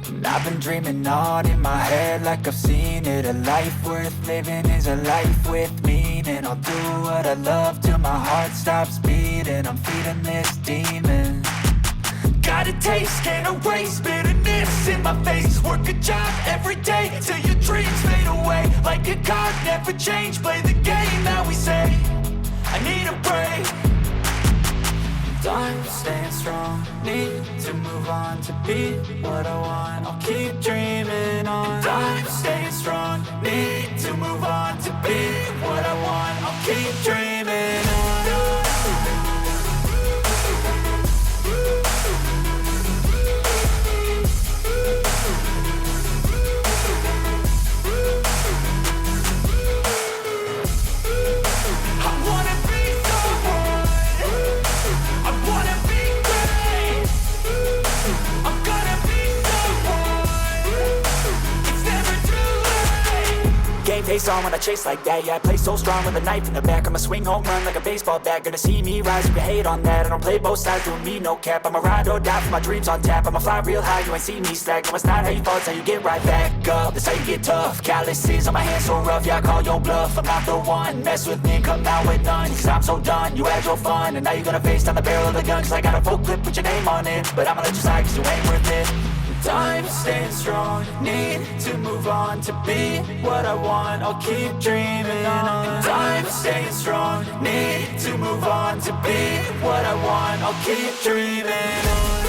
And I've been dreaming on in my head like I've seen it. A life worth living is a life with meaning. I'll do what I love till my heart stops beating. I'm feeding this demon. Got a taste, can't erase bitterness in my face. Work a job every day till your dreams fade away. Like a card, never change, play the game that we say. I need a break. I'm staying strong, need to move on to be what I want. I'll keep dreaming on. I'm staying strong, need to move on to be what I want. I'll keep dreaming on. Face on when I chase like that. Yeah, I play so strong with a knife in the back. I'ma swing home run like a baseball bat. Gonna see me rise if you hate on that. I don't play both sides, doing me no cap. I'ma ride or die for my dreams on tap. I'ma fly real high, you ain't see me slack. No, it's not how you fall, it's how you get right back up. That's how you get tough. Calluses on my hands so rough, yeah, I call your bluff. I'm not the one, mess with me, come out with none. Cause I'm so done, you had your fun. And now you're gonna face down the barrel of the gun. Cause I got a full clip, put your name on it. But I'ma let you slide cause you ain't worth it. I'm staying strong, need to move on to be what I want. I'll keep dreaming on. I'm staying strong, need to move on to be what I want. I'll keep dreaming on.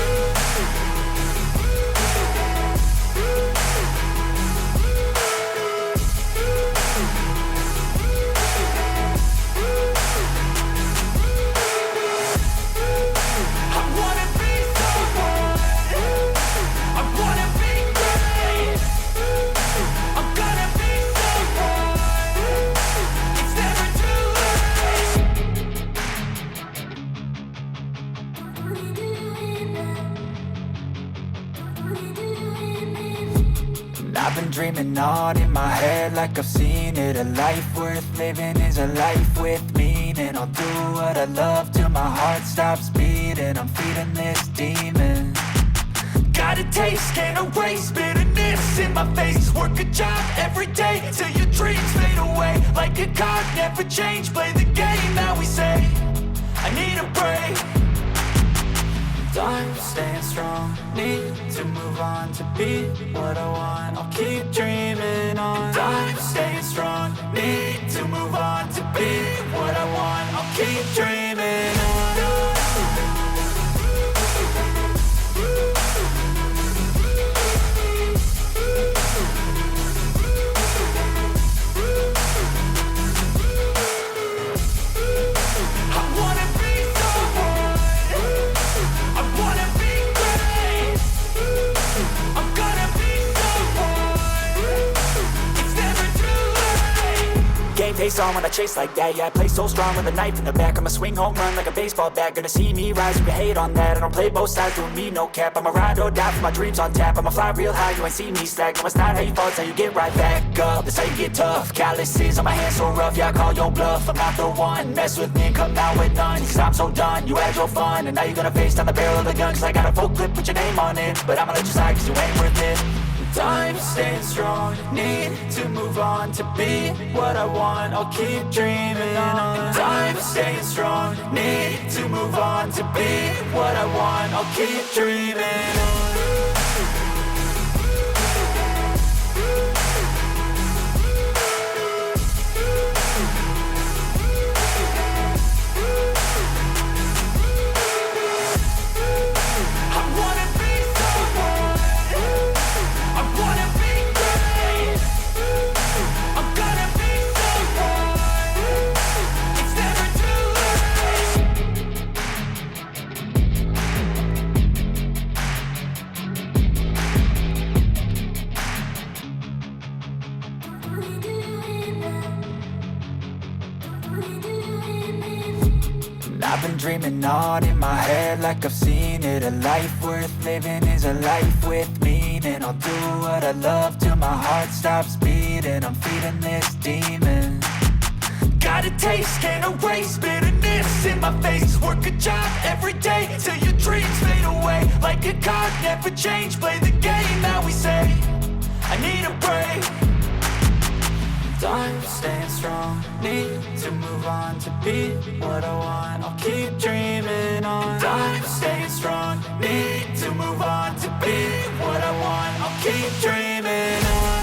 I've been dreaming on in my head like I've seen it. A life worth living is a life with meaning. I'll do what I love till my heart stops beating. I'm feeding this demon. Got a taste, can't erase bitterness in my face. Work a job every day till your dreams fade away. Like a card, never change, play the game that we say. I need a break. I'm staying strong, need to move on to be what I want. I'll keep dreaming on. I'm staying strong, need to move on to be what I want. I'll keep dreaming on. Face on when I chase like that. Yeah, I play so strong with a knife in the back. I'ma swing home run like a baseball bat. Gonna see me rise if you hate on that. I don't play both sides, doing me no cap. I'ma ride or die for my dreams on tap. I'ma fly real high, you ain't see me slack. No, it's not how you fall, it's how you get right back up. That's how you get tough. Calluses on my hands so rough, yeah, I call your bluff. I'm not the one, mess with me, come out with none. Cause I'm so done, you had your fun. And now you're gonna face down the barrel of the gun. Cause I got a full clip, put your name on it. But I'ma let you slide cause you ain't worth it. I'm staying strong, need to move on to be what I want. I'll keep dreaming on. I'm staying strong, need to move on to be what I want. I'll keep dreaming on. I've been dreaming on in my head like I've seen it. A life worth living is a life with meaning. I'll do what I love till my heart stops beating. I'm feeding this demon. Got a taste, can't erase bitterness in my face. Work work a job every day till your dreams fade away. Like a card, never change, play the game that we say. I need a break. Time staying strong, need to move on to be what I want. I'll keep dreaming on. Time staying strong, need to move on to be what I want. I'll keep dreaming on.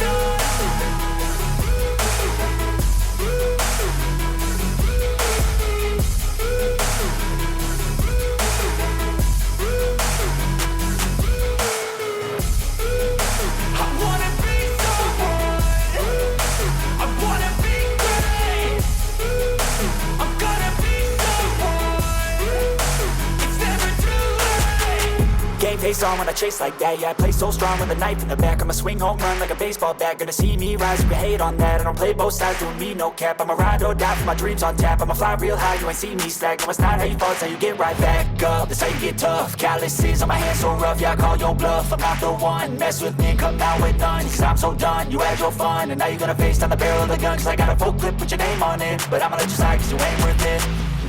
Face on when I chase like that. Yeah, I play so strong with a knife in the back. I'ma swing home run like a baseball bat. Gonna see me rise, you can hate on that. I don't play both sides, doing me no cap. I'ma ride or die for my dreams on tap. I'ma fly real high, you ain't see me slack. No, it's not how you fall, it's how you get right back up. That's how you get tough. Calluses on my hands so rough, yeah, I call your bluff. I'm not the one, mess with me and come out with none. Cause I'm so done, you had your fun. And now you're gonna face down the barrel of the gun. Cause I got a full clip with your name on it. But I'ma let you slide cause you ain't worth it.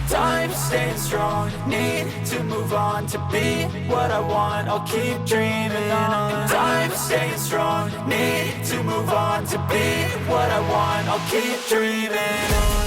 Time staying strong, need to move on to be what I want. I'll keep dreaming on. Time staying strong, need to move on to be what I want. I'll keep dreaming on.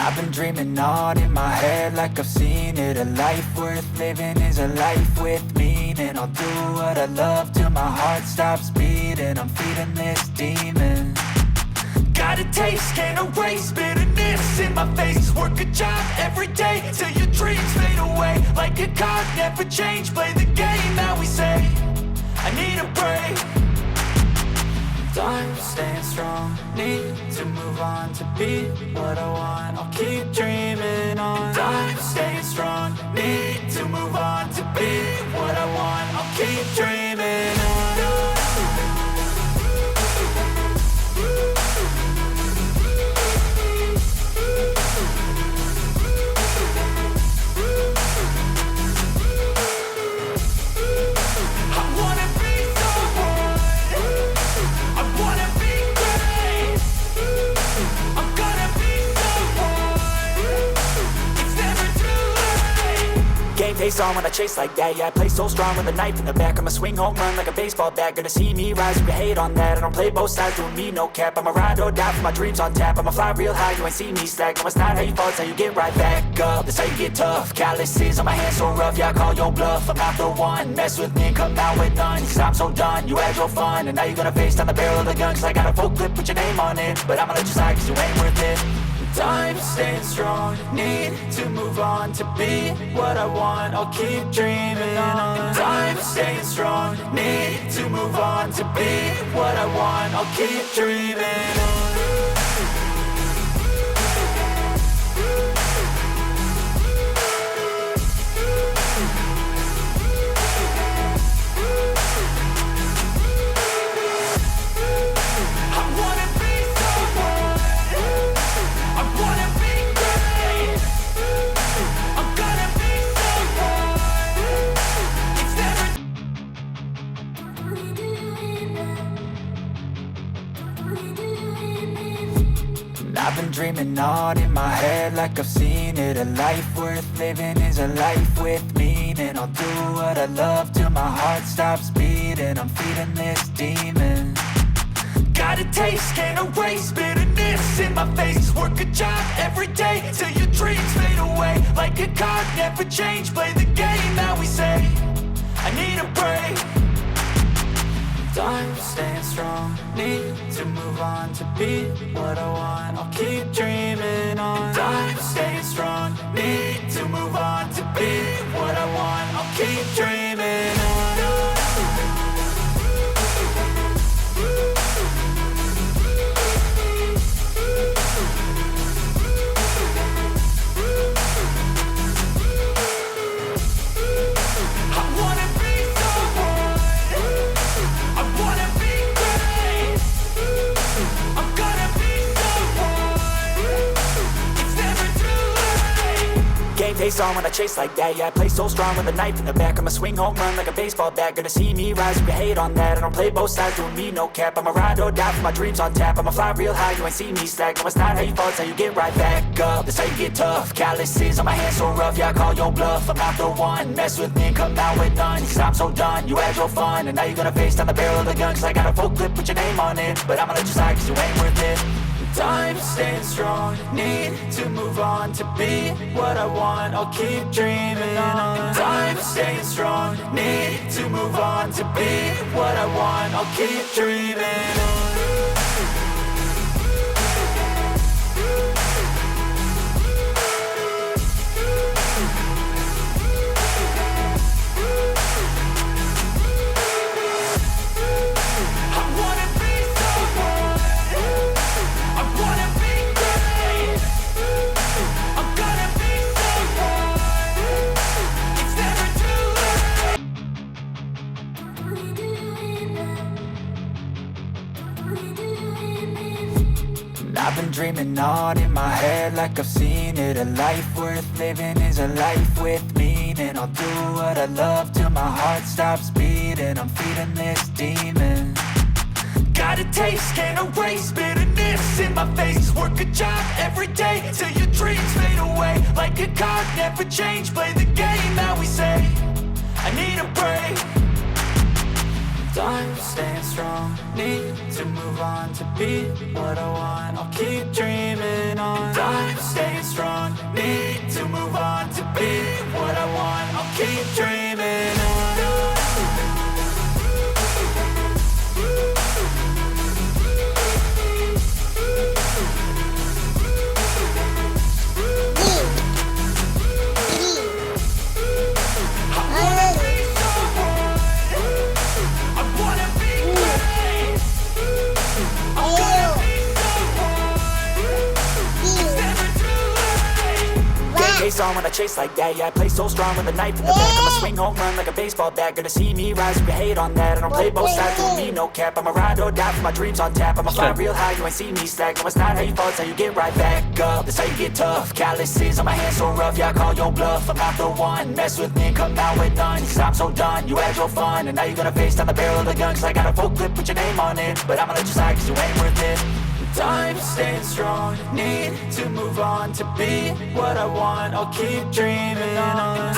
I've been dreaming on in my head like I've seen it. A life worth living is a life with meaning. I'll do what I love till my heart stops beating. I'm feeding this demon. Got a taste, can't erase bitterness in my face. Work a job every day till your dreams fade away. Like a card, never change, play the game that we say. I need a break. Time staying strong, need to move on to be what I want. I'll keep dreaming on. Time staying strong, need to move on to be what I want. I'll keep dreaming on. Face on when I chase like that. Yeah, I play so strong with a knife in the back. I'ma swing home run like a baseball bat. Gonna see me rise, you can hate on that. I don't play both sides, doing me no cap. I'ma ride or die for my dreams on tap. I'ma fly real high, you ain't see me slack. No, it's not how you fall, it's how you get right back up. That's how you get tough. Calluses on my hands so rough, yeah, I call your bluff. I'm not the one, mess with me and come out with none. Cause I'm so done, you had your fun. And now you're gonna face down the barrel of the gun. Cause I got a full clip with your name on it. But I'ma let you slide cause you ain't worth it. Time staying strong, need to move on to be what I want. I'll keep dreaming on. Time staying strong, need to move on to be what I want. I'll keep dreaming on. I've been dreaming on in my head like I've seen it. A life worth living is a life with meaning. I'll do what I love till my heart stops beating. I'm feeding this demon. Got a taste, can't erase bitterness in my face. Work a job every day till your dreams fade away. Like a card, never change, play the game that we say. I need a break. Time staying strong, need to move on to be what I want. I'll keep dreaming on. Time staying strong, need to move on to be what I want. I'll keep dreaming on. Game face on when I chase like that. Yeah, I play so strong with a knife in the back. I'ma swing home run like a baseball bat. Gonna see me rise, you can hate on that. I don't play both sides, doing me no cap. I'ma ride or die for my dreams on tap. I'ma fly real high, you ain't see me slack. No, it's not how you fall, it's how you get right back up. That's how you get tough. Calluses on my hands so rough, yeah, I call your bluff. I'm not the one, mess with me and come out with none. Cause I'm so done, you had your fun. And now you're gonna face down the barrel of the gun. Cause I got a full clip, put your name on it. But I'ma let you slide cause you ain't worth it. Time staying strong, need to move on. To be what I want, I'll keep dreaming on. Time staying strong, need to move on. To be what I want, I'll keep dreaming on. I've been dreaming on in my head like I've seen it. A life worth living is a life with meaning. I'll do what I love till my heart stops beating. I'm feeding this demon. Got a taste, can't erase bitterness in my face. Work a job every day till your dreams fade away. Like a card, never change, play the game that we say. I need a break. I'm staying strong, need to move on. To be what I want, I'll keep dreaming on. I'm staying strong, need to move on. To be what I want, I'll keep dreaming on. Face on when I chase like that. Yeah, I play so strong with a knife in the back. I'ma swing home run like a baseball bat. Gonna see me rise, you can hate on that. I don't play both sides, doing me no cap. I'ma ride or die for my dreams on tap. I'ma fly real high, you ain't see me slack. No, it's not how you fall, it's how you get right back up. That's how you get tough. Calluses on my hands so rough, yeah, I call your bluff. I'm not the one, mess with me and come out with none. Cause I'm so done, you had your fun. And now you're gonna face down the barrel of the gun. Cause I got a full clip, put your name on it. But I'ma let you slide cause you ain't worth it. I'm staying strong, need to move on. To be what I want, I'll keep dreaming on.